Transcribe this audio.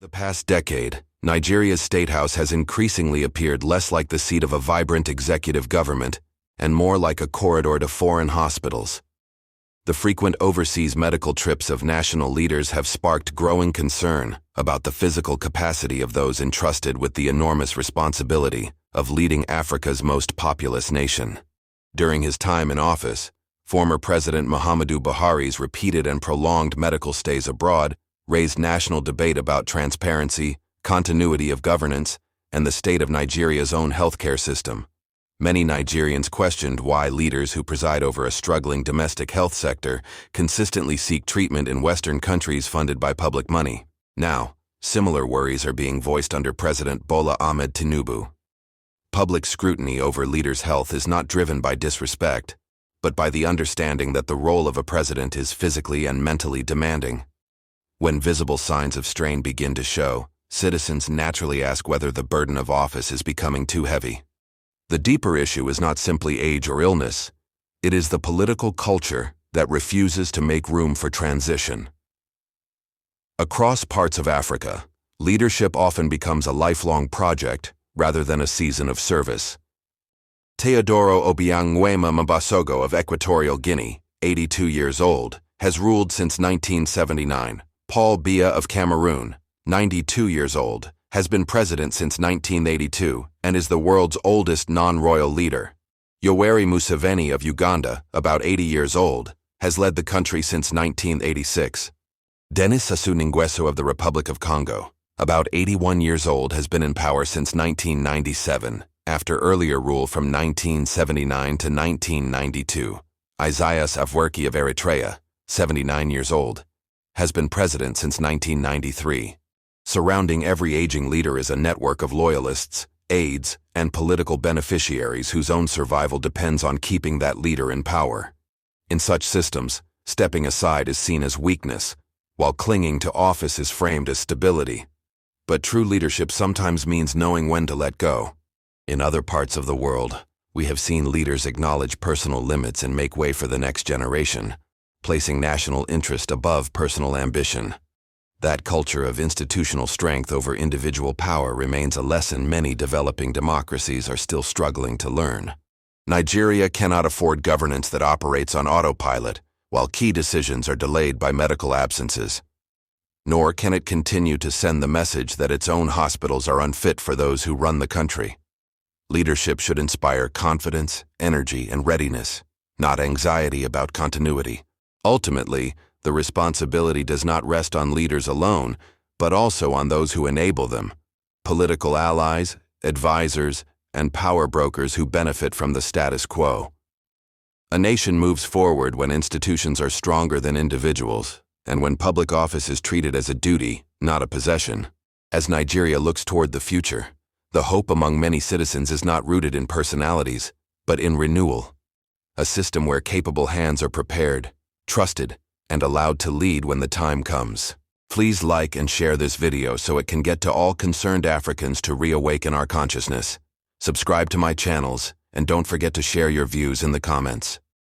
The past decade, Nigeria's State House has increasingly appeared less like the seat of a vibrant executive government and more like a corridor to foreign hospitals. The frequent overseas medical trips of national leaders have sparked growing concern about the physical capacity of those entrusted with the enormous responsibility of leading Africa's most populous nation. During his time in office, former President Muhammadu Buhari's repeated and prolonged medical stays abroad raised national debate about transparency, continuity of governance, and the state of Nigeria's own healthcare system. Many Nigerians questioned why leaders who preside over a struggling domestic health sector consistently seek treatment in Western countries funded by public money. Now, similar worries are being voiced under President Bola Ahmed Tinubu. Public scrutiny over leaders' health is not driven by disrespect, but by the understanding that the role of a president is physically and mentally demanding. When visible signs of strain begin to show, citizens naturally ask whether the burden of office is becoming too heavy. The deeper issue is not simply age or illness. It is the political culture that refuses to make room for transition. Across parts of Africa, leadership often becomes a lifelong project rather than a season of service. Teodoro Obiang Nguema Mbasogo of Equatorial Guinea, 82 years old, has ruled since 1979. Paul Biya of Cameroon, 92 years old, has been president since 1982 and is the world's oldest non-royal leader. Yoweri Museveni of Uganda, about 80 years old, has led the country since 1986. Denis Sassou Nguesso of the Republic of Congo, about 81 years old, has been in power since 1997, after earlier rule from 1979 to 1992. Isaias Afwerki of Eritrea, 79 years old, has been president since 1993. Surrounding every aging leader is a network of loyalists, aides, and political beneficiaries whose own survival depends on keeping that leader in power. In such systems, stepping aside is seen as weakness, while clinging to office is framed as stability. But true leadership sometimes means knowing when to let go. In other parts of the world, we have seen leaders acknowledge personal limits and make way for the next generation, placing national interest above personal ambition. That culture of institutional strength over individual power remains a lesson many developing democracies are still struggling to learn. Nigeria cannot afford governance that operates on autopilot, while key decisions are delayed by medical absences. Nor can it continue to send the message that its own hospitals are unfit for those who run the country. Leadership should inspire confidence, energy, and readiness, not anxiety about continuity. Ultimately, the responsibility does not rest on leaders alone, but also on those who enable them, political allies, advisors, and power brokers who benefit from the status quo. A nation moves forward when institutions are stronger than individuals, and when public office is treated as a duty, not a possession. As Nigeria looks toward the future, the hope among many citizens is not rooted in personalities, but in renewal. A system where capable hands are prepared, trusted, and allowed to lead when the time comes. Please like and share this video so it can get to all concerned Africans to reawaken our consciousness. Subscribe to my channels, and don't forget to share your views in the comments.